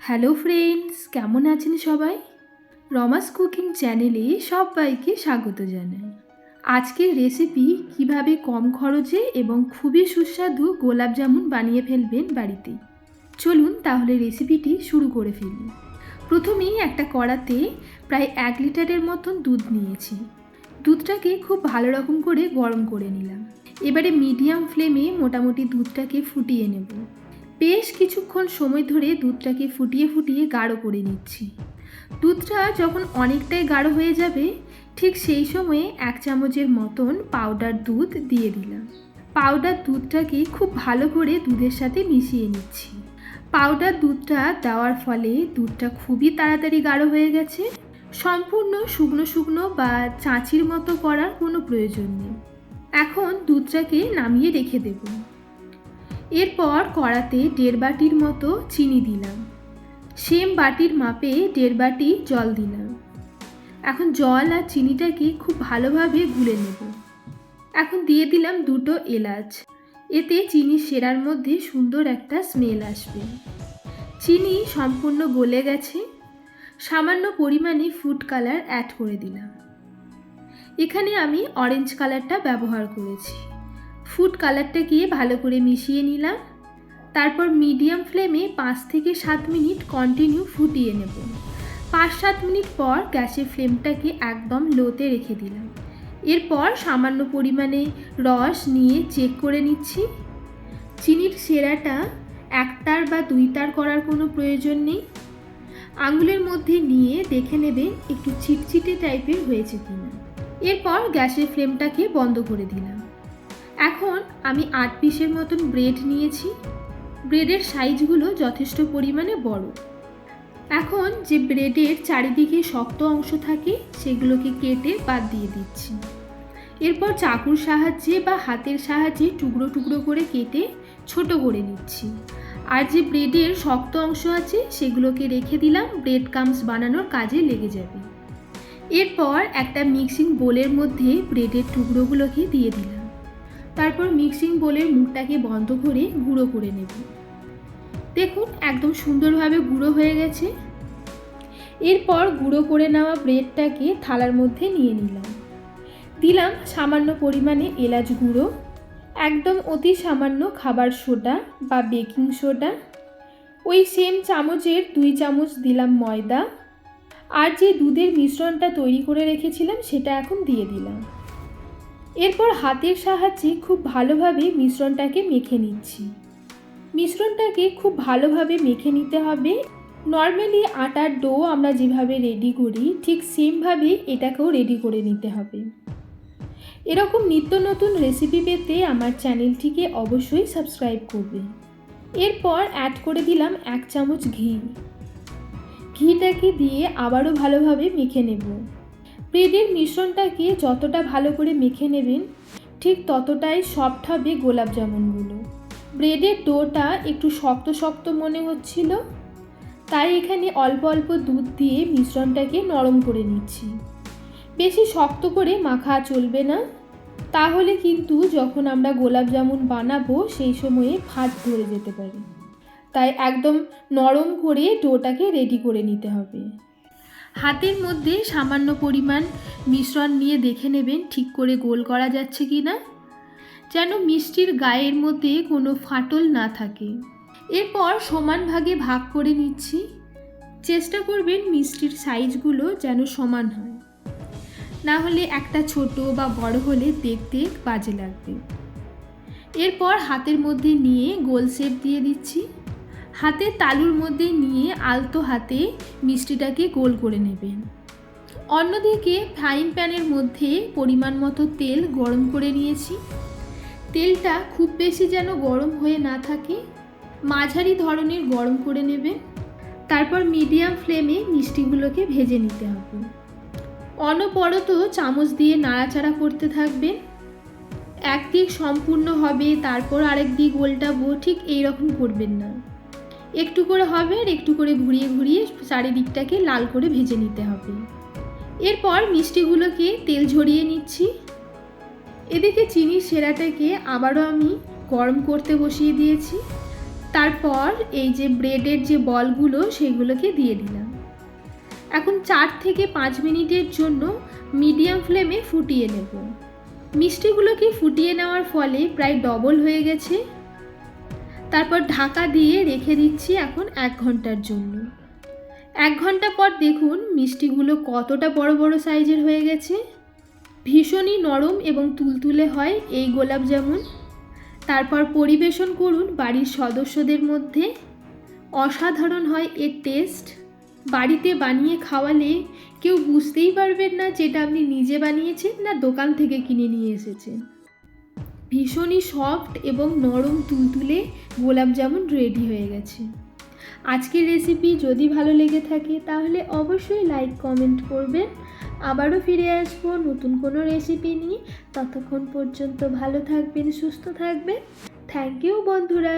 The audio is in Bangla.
হ্যালো ফ্রেন্ডস, কেমন আছেন সবাই? রমাস কুকিং চ্যানেলে সবাইকে স্বাগত জানাই। আজকের রেসিপি কিভাবে কম খরচে এবং খুবই সুস্বাদু গোলাপ জামুন বানিয়ে ফেলবেন বাড়িতে। চলুন তাহলে রেসিপিটি শুরু করে ফেলি। প্রথমেই একটা কড়াতে প্রায় 1 লিটারের মতন দুধ নিয়েছি। দুধটাকে খুব ভালো রকম করে গরম করে নিলাম। এবারে মিডিয়াম ফ্লেমে মোটামুটি দুধটাকে ফুটিয়ে নেব। বেশ কিছুক্ষণ সময় ধরে দুধটাকে ফুটিয়ে ফুটিয়ে গাঢ় করে নিচ্ছি। দুধটা যখন অনেকটাই গাঢ় হয়ে যাবে, ঠিক সেই সময়ে 1 চামচের মতন পাউডার দুধ দিয়ে দিলাম। পাউডার দুধটাকে খুব ভালো করে দুধের সাথে মিশিয়ে নিচ্ছি। পাউডার দুধটা দেওয়ার ফলে দুধটা খুবই তাড়াতাড়ি গাঢ় হয়ে গেছে। সম্পূর্ণ শুকনো শুকনো বা চাঁচির মতো করার কোনো প্রয়োজন নেই। এখন দুধটাকে নামিয়ে রেখে দেব। এরপর কড়াতে 1.5 বাটির মতো চিনি দিলাম। সেম বাটির মাপে 1.5 বাটি জল দিলাম। এখন জল আর চিনিটাকে খুব ভালোভাবে গুলে নেব। এখন দিয়ে দিলাম 2টো এলাচ। এতে চিনির সেরার মধ্যে সুন্দর একটা স্মেল আসবে। চিনি সম্পূর্ণ গলে গেছে। সামান্য পরিমাণে ফুড কালার অ্যাড করে দিলাম। এখানে আমি অরেঞ্জ কালারটা ব্যবহার করেছি। ফুড কালারটাকে ভালো করে মিশিয়ে নিলাম। তারপর মিডিয়াম ফ্লেমে 5 থেকে 7 মিনিট কন্টিনিউ ফুটিয়ে নেব। 5-7 মিনিট পর গ্যাসের ফ্লেমটাকে একদম লোতে রেখে দিলাম। এরপর সামান্য পরিমাণে রস নিয়ে চেক করে নিচ্ছি। চিনির সেরাটা 1 তার বা 2 তার করার কোনো প্রয়োজন নেই। আঙুলের মধ্যে নিয়ে দেখে নেবেন একটু চিটচিটে টাইপের হয়েছে কিনা। এরপর গ্যাসের ফ্লেমটাকে বন্ধ করে দিলাম। এখন আমি 8 পিসের মতন ব্রেড নিয়েছি। ব্রেডের সাইজগুলো যথেষ্ট পরিমাণে বড়। এখন যে ব্রেডের চারিদিকে শক্ত অংশ থাকে সেগুলোকে কেটে বাদ দিয়ে দিচ্ছি। এরপর চাকুর সাহায্যে বা হাতের সাহায্যে টুকরো টুকরো করে কেটে ছোট করে নিচ্ছি। আর যে ব্রেডের শক্ত অংশ আছে সেগুলোকে রেখে দিলাম, ব্রেড ক্রাম্বস বানানোর কাজে লেগে যাবে। এরপর একটা মিক্সিং বোলের মধ্যে ব্রেডের টুকরোগুলোকে দিয়ে দিলাম। তারপর মিক্সিং বোলের মুখটাকে বন্ধ করে গুঁড়ো করে নেব। দেখুন একদম সুন্দরভাবে গুঁড়ো হয়ে গেছে। এরপর গুঁড়ো করে নেওয়া ব্রেডটাকে থালার মধ্যে নিয়ে নিলাম। দিলাম সামান্য পরিমাণে এলাচ গুঁড়ো, একদম অতি সামান্য খাবার সোডা বা বেকিং সোডা, ওই সেম চামচের 2 চামচ দিলাম ময়দা, আর যে দুধের মিশ্রণটা তৈরি করে রেখেছিলাম সেটা এখন দিয়ে দিলাম। এরপর হাতের সাহায্যে খুব ভালোভাবে মিশ্রণটাকে মেখে নিচ্ছি। মিশ্রণটাকে খুব ভালোভাবে মেখে নিতে হবে। নর্মালি আটার ডো আমরা যেভাবে রেডি করি ঠিক সেমভাবে এটাকেও রেডি করে নিতে হবে। এরকম নিত্য নতুন রেসিপি পেতে আমার চ্যানেলটিকে অবশ্যই সাবস্ক্রাইব করবে। এরপর অ্যাড করে দিলাম 1 চামচ ঘি। ঘিটাকে দিয়ে আবারও ভালোভাবে মেখে নেব। ব্রেডের মিশ্রণটাকে যতটা ভালো করে মেখে নেবেন ঠিক ততটাই সফট হবে গোলাপ জামুনগুলো। ব্রেডের ডোটা একটু শক্ত শক্ত মনে হচ্ছিল, তাই এখানে অল্প অল্প দুধ দিয়ে মিশ্রণটাকে নরম করে নিচ্ছি। বেশি শক্ত করে মাখা চলবে না, তাহলে কিন্তু যখন আমরা গোলাপ জামুন বানাবো সেই সময়ে ফাট ধরে যেতে পারে। তাই একদম নরম করে ডোটাকে রেডি করে নিতে হবে। হাতের মধ্যে সামান্য পরিমাণ মিশ্রণ নিয়ে দেখে নেবেন ঠিক করে গোল করা যাচ্ছে কি না, যেন মিষ্টির গায়ের মধ্যে কোনো ফাটল না থাকে। এরপর সমান ভাগে ভাগ করে নিচ্ছি। চেষ্টা করবেন মিষ্টির সাইজগুলো যেন সমান হয়, না হলে একটা ছোট বা বড় হলে দেখতে বাজে লাগবে। এরপর হাতের মধ্যে নিয়ে গোল শেপ দিয়ে দিচ্ছি। হাতের তালুর মধ্যে নিয়ে আলতো হাতে মিষ্টিটাকে গোল করে নেবেন। অন্যদিকে ফ্রাইং প্যানের মধ্যে পরিমাণ মতো তেল গরম করে নিয়েছি। তেলটা খুব বেশি যেন গরম হয়ে না থাকে, মাঝারি ধরনের গরম করে নেবেন। তারপর মিডিয়াম ফ্লেমে মিষ্টিগুলোকে ভেজে নিতে হবে। অনবরত চামচ দিয়ে নাড়াচাড়া করতে থাকবেন। একদিক সম্পূর্ণ হবে তারপর আরেক দিক উল্টাবো, ঠিক এইরকম করবেন না। একটু করে হবে আর একটু করে ঘুরিয়ে ঘুরিয়ে চারিদিকটাকে লাল করে ভেজে নিতে হবে। এরপর মিষ্টিগুলোকে তেল ঝরিয়ে নিচ্ছি। এদিকে চিনির সেরাটাকে আবারও আমি গরম করতে বসিয়ে দিয়েছি। তারপর এই যে ব্রেডের যে বলগুলো সেগুলোকে দিয়ে দিলাম। এখন 4 থেকে 5 মিনিটের জন্য মিডিয়াম ফ্লেমে ফুটিয়ে নেব। মিষ্টিগুলোকে ফুটিয়ে নেওয়ার ফলে প্রায় ডবল হয়ে গেছে। তারপর ঢাকা দিয়ে রেখে দিচ্ছি এখন 1 ঘন্টার জন্য। 1 ঘন্টা পর দেখুন মিষ্টিগুলো কতটা বড় বড় সাইজের হয়ে গেছে। ভীষণই নরম এবং তুলতুলে হয় এই গোলাপ জামুন। তারপর পরিবেশন করুন বাড়ির সদস্যদের মধ্যে। অসাধারণ হয় এর টেস্ট। বাড়িতে বানিয়ে খাওয়ালে কেউ বুঝতেই পারবেন না যেটা আপনি নিজে বানিয়েছেন না দোকান থেকে কিনে নিয়ে এসেছেন। ভীষণই সফট এবং নরম তুলতুলে গোলাপ জামুন রেডি হয়ে গেছে। আজকের রেসিপি যদি ভালো লেগে থাকে তাহলে অবশ্যই লাইক কমেন্ট করবেন। আবারও ফিরে আসবো নতুন কোনো রেসিপি নিয়ে। ততক্ষণ পর্যন্ত ভালো থাকবেন, সুস্থ থাকবেন। থ্যাংক ইউ বন্ধুরা।